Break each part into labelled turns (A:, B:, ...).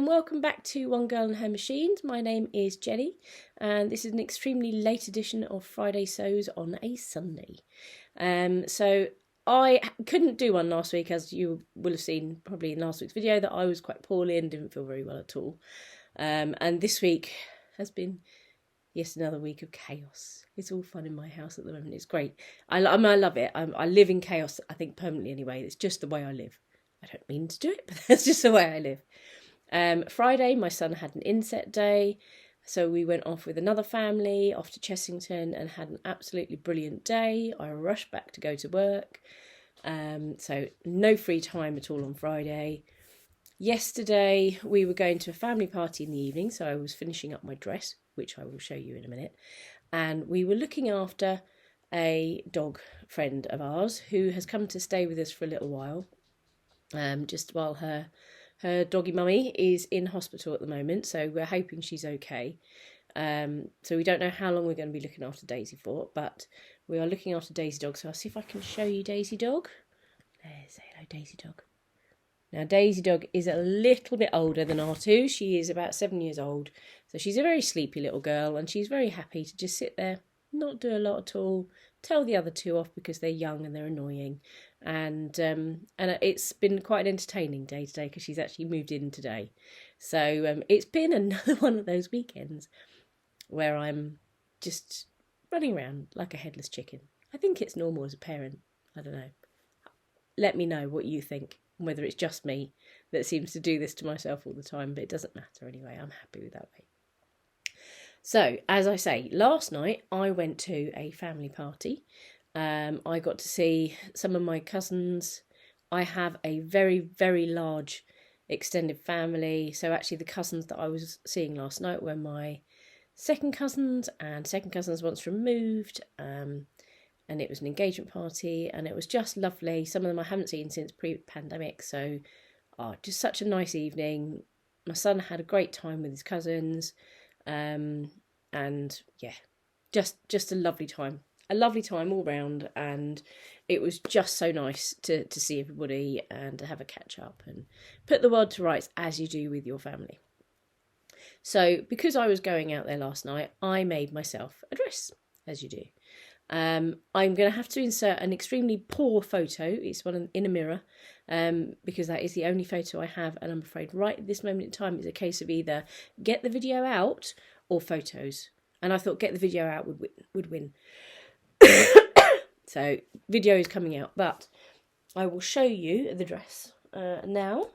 A: welcome back to One Girl and Her Machines. My name is Jennie, and this is an extremely late edition of Friday Sews on a Sunday. So I couldn't do one last week, as you will have seen probably in last week's video, that I was quite poorly and didn't feel very well at all. And this week has been yet another week of chaos. It's all fun in my house at the moment. It's great. I love it. I live in chaos, I think, permanently anyway. It's just the way I live. I don't mean to do it, but that's just the way I live. Friday, my son had an inset day, so we went off with another family off to Chessington and had an absolutely brilliant day. I rushed back to go to work, so no free time at all on Friday. Yesterday, we were going to a family party in the evening, so I was finishing up my dress, which I will show you in a minute, and we were looking after a dog friend of ours who has come to stay with us for a little while. Just while her doggy mummy is in hospital at the moment, so we're hoping she's okay. So we don't know how long we're going to be looking after Daisy for, but we are looking after Daisy Dog. So I'll see if I can show you Daisy Dog. There, say hello, Daisy Dog. Now Daisy Dog is a little bit older than R2. She is about 7 years old, so she's a very sleepy little girl, and she's very happy to just sit there, not do a lot at all, tell the other two off because they're young and they're annoying. And it's been quite an entertaining day today because she's actually moved in today. So it's been another one of those weekends where I'm just running around like a headless chicken. I think it's normal as a parent. I don't know. Let me know what you think, whether it's just me that seems to do this to myself all the time, but it doesn't matter anyway. I'm happy with that way. So, as I say, last night I went to a family party. I got to see some of my cousins. I have a very, very large extended family. So actually the cousins that I was seeing last night were my second cousins once removed. And it was an engagement party and it was just lovely. Some of them I haven't seen since pre-pandemic. So just such a nice evening. My son had a great time with his cousins. And yeah, just a lovely time. A lovely time all round, and it was just so nice to see everybody and to have a catch up and put the world to rights as you do with your family. So because I was going out there last night, I made myself a dress, as you do. I'm going to have to insert an extremely poor photo. It's one in a mirror, because that is the only photo I have, and I'm afraid right at this moment in time it's a case of either get the video out or photos. And I thought get the video out would win. So video is coming out, but I will show you the dress now.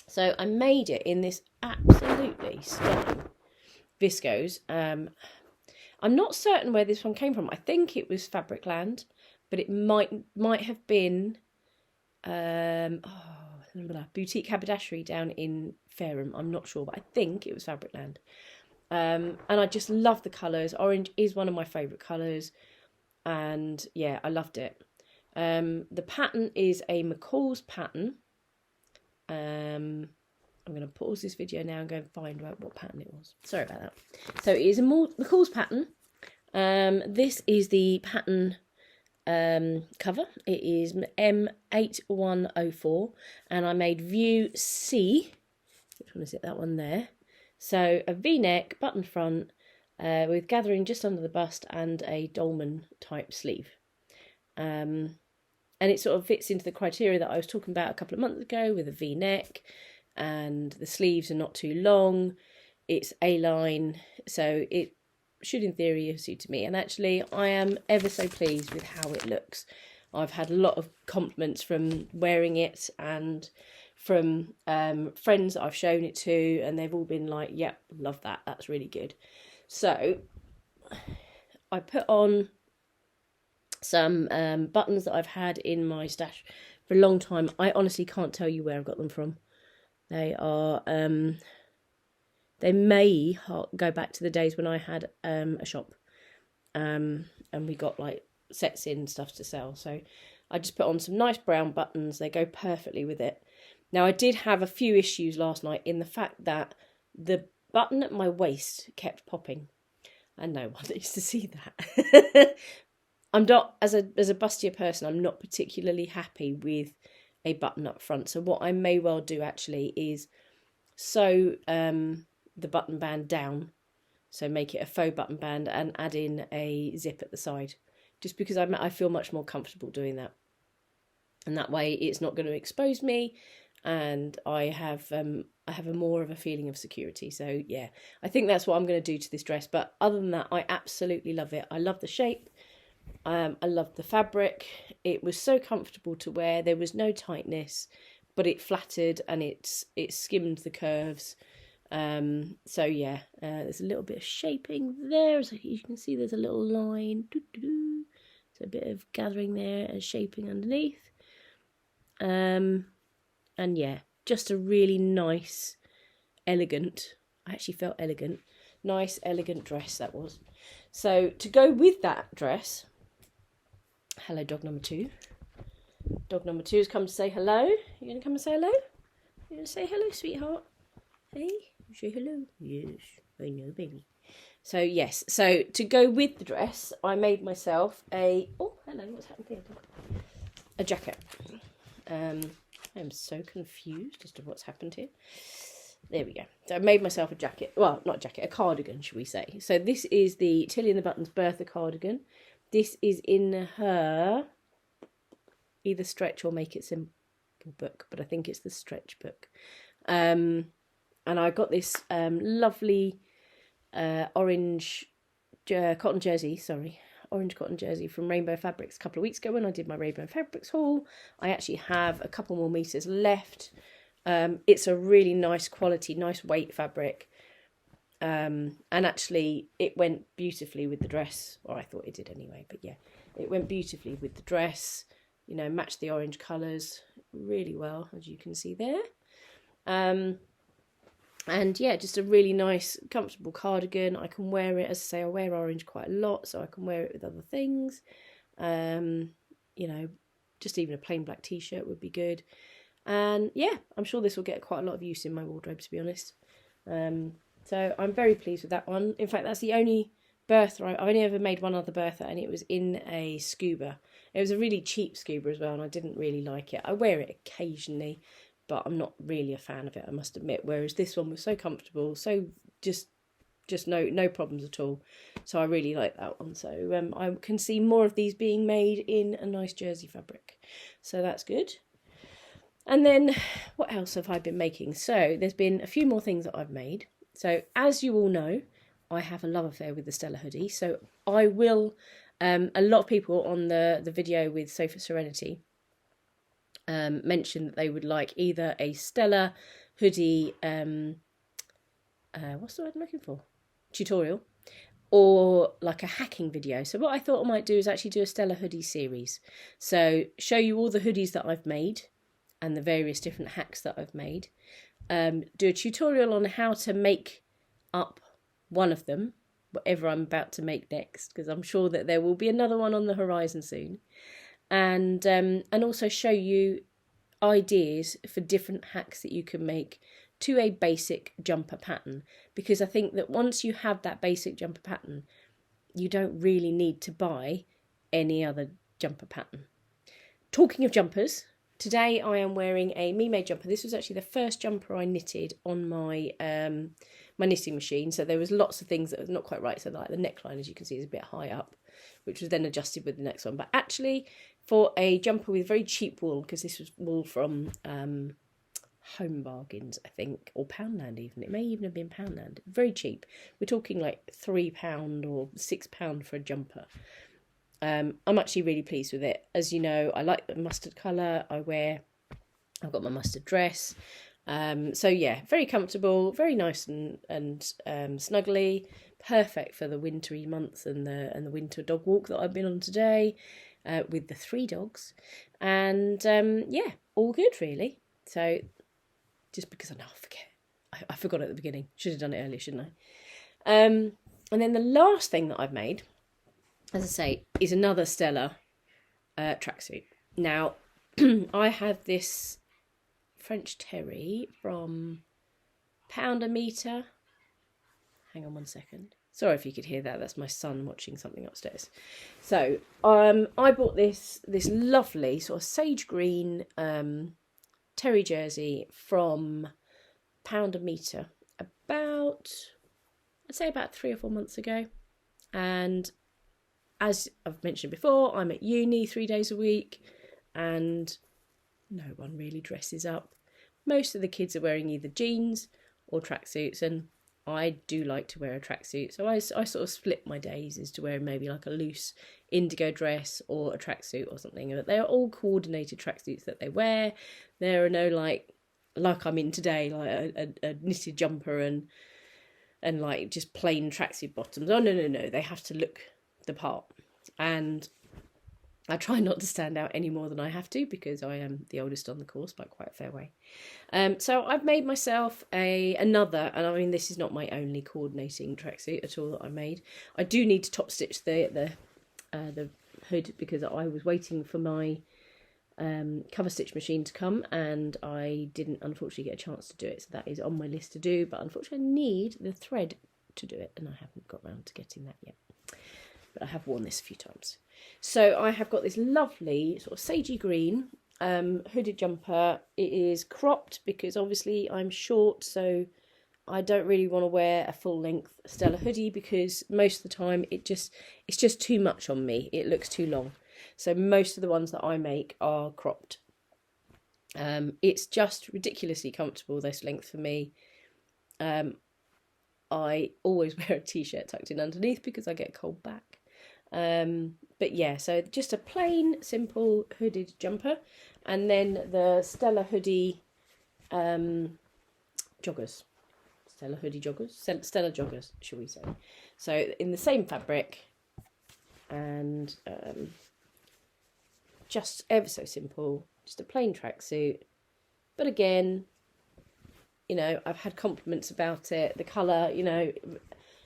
A: So I made it in this absolutely stunning viscose. I'm not certain where this one came from. I think it was Fabricland, but it might have been Boutique Haberdashery down in Fareham. I'm not sure, but I think it was Fabricland. And I just love the colours. Orange is one of my favourite colours. And yeah, I loved it. The pattern is a McCalls pattern. I'm going to pause this video now and go and find out what pattern it was. Sorry about that. So it is a McCalls pattern. This is the pattern cover. It is M8104. And I made view C. Which one is it? That one there. So a V-neck, button front, with gathering just under the bust and a dolman type sleeve. And it sort of fits into the criteria that I was talking about a couple of months ago with a V-neck, and the sleeves are not too long. It's A-line, so it should in theory have suited me. And actually I am ever so pleased with how it looks. I've had a lot of compliments from wearing it and from friends that I've shown it to, and they've all been like, yep, love that, that's really good. So I put on some buttons that I've had in my stash for a long time. I honestly can't tell you where I've got them from. They are they may go back to the days when I had a shop, and we got like sets in stuff to sell. So I just put on some nice brown buttons. They go perfectly with it. Now, I did have a few issues last night in the fact that the button at my waist kept popping, and no one needs to see that. I'm not, as a bustier person, I'm not particularly happy with a button up front. So what I may well do actually is sew the button band down, so make it a faux button band and add in a zip at the side, just because I feel much more comfortable doing that, and that way it's not going to expose me, and I have a more of a feeling of security. So yeah, I think that's what I'm going to do to this dress. But other than that, I absolutely love it. I love the shape. I love the fabric. It was so comfortable to wear. There was no tightness, but it flattered and it skimmed the curves. So yeah, there's a little bit of shaping there. So you can see there's a little line. So a bit of gathering there and shaping underneath. And yeah, just a really nice, elegant, I actually felt elegant, nice, elegant dress that was. So to go with that dress, hello dog number 2. Dog number 2 has come to say hello. You going to come and say hello? You going to say hello, sweetheart? Hey, say hello. Yes, I know, baby. So yes, so to go with the dress, I made myself a, oh, hello, what's happened here? A jacket. I am so confused as to what's happened here. There we go. So I made myself a jacket. Well, not a jacket, a cardigan, should we say. So this is the Tilly and the Buttons Bertha cardigan. This is in her either stretch or make it simple book, but I think it's the stretch book. And I got this lovely orange cotton jersey, orange cotton jersey from Rainbow Fabrics a couple of weeks ago when I did my Rainbow Fabrics haul. I actually have a couple more meters left. It's a really nice quality, nice weight fabric. And actually it went beautifully with the dress, or I thought it did anyway, but yeah, it went beautifully with the dress, you know, matched the orange colours really well, as you can see there. And yeah, just a really nice, comfortable cardigan. I can wear it, as I say, I wear orange quite a lot, so I can wear it with other things. You know, just even a plain black t-shirt would be good. And yeah, I'm sure this will get quite a lot of use in my wardrobe, to be honest. So I'm very pleased with that one. In fact, that's the only Bertha. I've only ever made one other Bertha, and it was in a scuba. It was a really cheap scuba as well, and I didn't really like it. I wear it occasionally, but I'm not really a fan of it, I must admit. Whereas this one was so comfortable, so just no problems at all. So I really like that one. So I can see more of these being made in a nice jersey fabric. So that's good. And then what else have I been making? So there's been a few more things that I've made. So as you all know, I have a love affair with the Stella hoodie. So I will, a lot of people on the video with Sofa Serenity mentioned that they would like either a Stella hoodie, what's the word I'm looking for? Tutorial, or like a hacking video. So what I thought I might do is actually do a Stella hoodie series. So show you all the hoodies that I've made and the various different hacks that I've made. Do a tutorial on how to make up one of them, whatever I'm about to make next, because I'm sure that there will be another one on the horizon soon. And also show you ideas for different hacks that you can make to a basic jumper pattern, because I think that once you have that basic jumper pattern, you don't really need to buy any other jumper pattern. Talking of jumpers, today I am wearing a me-made jumper. This was actually the first jumper I knitted on my my knitting machine, so there was lots of things that were not quite right. So like the neckline, as you can see, is a bit high up, which was then adjusted with the next one. But actually, for a jumper with very cheap wool, because this was wool from Home Bargains, I think, or Poundland even. It may even have been Poundland. Very cheap. We're talking like £3 or £6 for a jumper. I'm actually really pleased with it. As you know, I like the mustard colour. I've got my mustard dress. So yeah, very comfortable, very nice and snuggly. Perfect for the wintry months and the winter dog walk that I've been on today with the 3 dogs. And yeah, all good really. So just because I forget. I forgot at the beginning. Should have done it earlier, shouldn't I? And then the last thing that I've made, as I say, is another Stella tracksuit. Now, I have this French Terry from Pound-a-metre. Hang on one second. Sorry if you could hear that. That's my son watching something upstairs. So, I bought this lovely sort of sage green Terry jersey from Pound-a-metre about, I'd say about 3 or 4 months ago. And as I've mentioned before, I'm at uni 3 days a week and no one really dresses up. Most of the kids are wearing either jeans or tracksuits, and I do like to wear a tracksuit. So I sort of split my days as to wearing maybe like a loose indigo dress or a tracksuit or something. But they're all coordinated tracksuits that they wear. There are no like I'm in today, like a knitted jumper and like just plain tracksuit bottoms. Oh, no. They have to look the part. And I try not to stand out any more than I have to because I am the oldest on the course by quite a fair way. So I've made myself another, and I mean this is not my only coordinating tracksuit at all that I made. I do need to top stitch the hood because I was waiting for my cover stitch machine to come and I didn't unfortunately get a chance to do it. So that is on my list to do, but unfortunately I need the thread to do it and I haven't got round to getting that yet. But I have worn this a few times. So I have got this lovely sort of sagey green hooded jumper. It is cropped because obviously I'm short, so I don't really want to wear a full length Stella hoodie because most of the time it's just too much on me. It looks too long. So most of the ones that I make are cropped. It's just ridiculously comfortable, this length for me. I always wear a t-shirt tucked in underneath because I get a cold back. But yeah, so just a plain, simple hooded jumper. And then the Stella hoodie joggers. Stella hoodie joggers? Stella joggers, shall we say. So in the same fabric and just ever so simple. Just a plain tracksuit. But again, you know, I've had compliments about it. The colour, you know,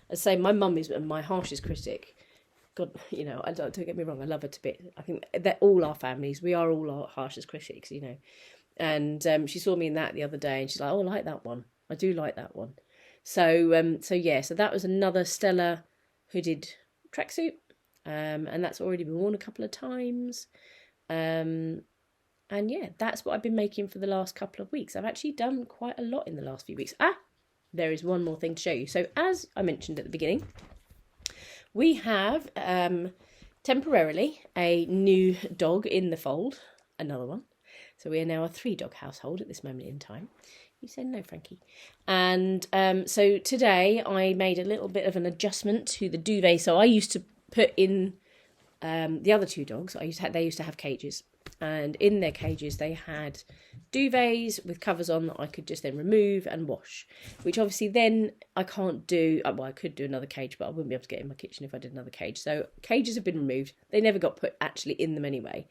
A: I say my mum is my harshest critic. God, you know, don't get me wrong, I love her to bits. I think that all our families, we are all our harshest critics, you know. And she saw me in that the other day and she's like, oh, I like that one. I do like that one. So yeah, so that was another Stella hooded tracksuit. And that's already been worn a couple of times. And yeah, that's what I've been making for the last couple of weeks. I've actually done quite a lot in the last few weeks. There is one more thing to show you. So as I mentioned at the beginning, we have temporarily a new dog in the fold, another one. So we are now a 3-dog household at this moment in time. You said no, Frankie. And so today I made a little bit of an adjustment to the duvet. So I used to put in the other 2 dogs. They used to have cages. And in their cages they had duvets with covers on that I could just then remove and wash, which obviously then I can't do. Well, I could do another cage, but I wouldn't be able to get in my kitchen if I did another cage. So cages have been removed. They never got put actually in them anyway.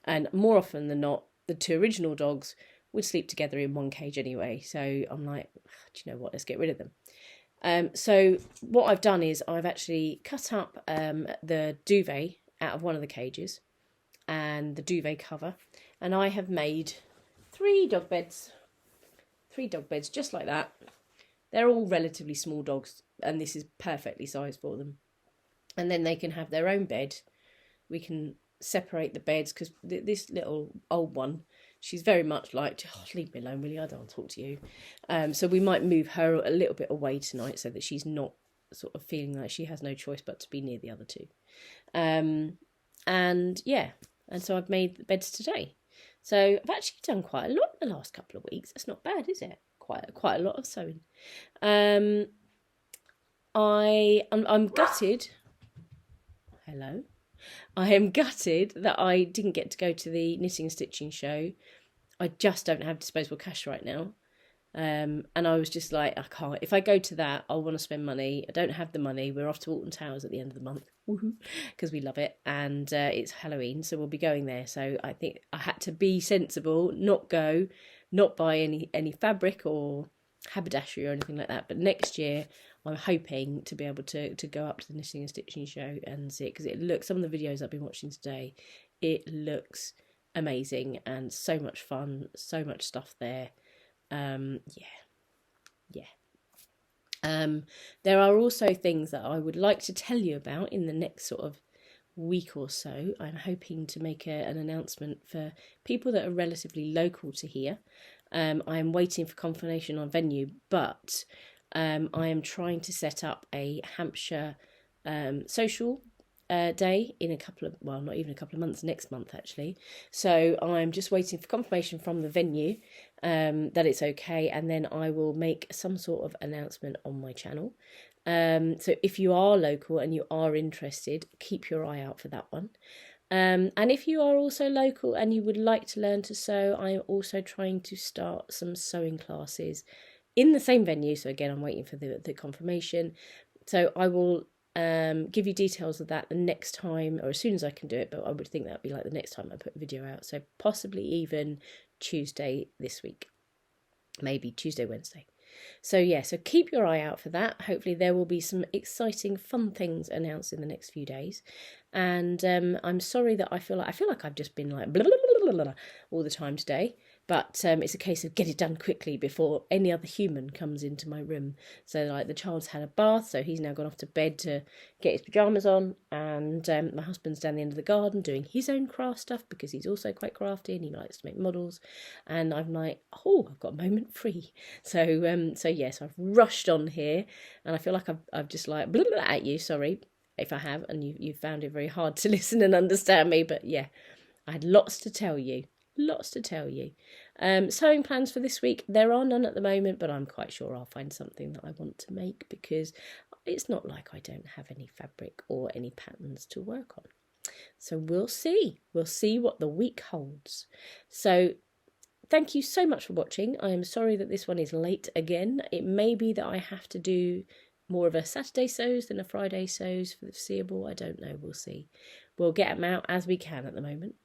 A: And more often than not, the 2 original dogs would sleep together in one cage anyway. So I'm like, do you know what, let's get rid of them. So what I've done is I've actually cut up the duvet out of one of the cages and the duvet cover, and I have made 3 dog beds just like that. They're all relatively small dogs and this is perfectly sized for them, and then they can have their own bed. We can separate the beds because this little old one, she's very much like, oh, leave me alone, will you? I don't want to talk to you. So we might move her a little bit away tonight so that she's not sort of feeling like she has no choice but to be near the other 2. And yeah, and so I've made the beds today. So I've actually done quite a lot in the last couple of weeks. That's not bad, is it? Quite a lot of sewing. I'm gutted. Hello. I am gutted that I didn't get to go to the knitting and stitching show. I just don't have disposable cash right now. And I was just like, I can't. If I go to that, I'll want to spend money. I don't have the money. We're off to Alton Towers at the end of the month. Woohoo! Because we love it. And it's Halloween, so we'll be going there. So I think I had to be sensible, not buy any fabric or haberdashery or anything like that. But next year, I'm hoping to be able to go up to the knitting and stitching show and see it. Because it looks, some of the videos I've been watching today, it looks amazing and so much fun, so much stuff there. There are also things that I would like to tell you about in the next sort of week or so. I'm hoping to make an announcement for people that are relatively local to here. I am waiting for confirmation on venue, but I am trying to set up a Hampshire social day in a couple of, well, not even a couple of months, next month actually. So I'm just waiting for confirmation from the venue that it's okay, and then I will make some sort of announcement on my channel. So if you are local and you are interested, keep your eye out for that one. And if you are also local and you would like to learn to sew, I am also trying to start some sewing classes in the same venue. So again, I'm waiting for the confirmation. So I will give you details of that the next time, or as soon as I can do it, but I would think that would be like the next time I put a video out. So possibly even Tuesday this week, maybe Tuesday, Wednesday. So yeah, so keep your eye out for that. Hopefully there will be some exciting, fun things announced in the next few days. And I'm sorry that I feel like I've just been like blah, blah, blah, blah, blah, all the time today. But it's a case of get it done quickly before any other human comes into my room. So like the child's had a bath, so he's now gone off to bed to get his pyjamas on. And my husband's down the end of the garden doing his own craft stuff because he's also quite crafty and he likes to make models. And I'm like, oh, I've got a moment free. So yes, I've rushed on here, and I feel like I've just like blah, blah, blah at you. Sorry if I have, and you found it very hard to listen and understand me. But yeah, I had lots to tell you. Sewing plans for this week, there are none at the moment, but I'm quite sure I'll find something that I want to make, because it's not like I don't have any fabric or any patterns to work on. So we'll see what the week holds. So thank you so much for watching. I am sorry that this one is late again. It may be that I have to do more of a Saturday sews than a Friday sews for the foreseeable. I don't know, we'll see. We'll get them out as we can at the moment.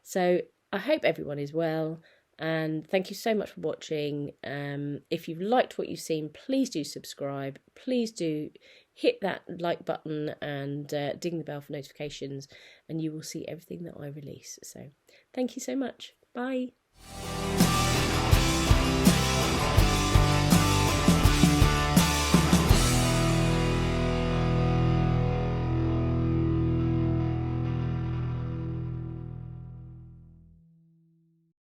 A: So I hope everyone is well, and thank you so much for watching. If you've liked what you've seen, please do subscribe. Please do hit that like button and ding the bell for notifications, and you will see everything that I release. So thank you so much. Bye.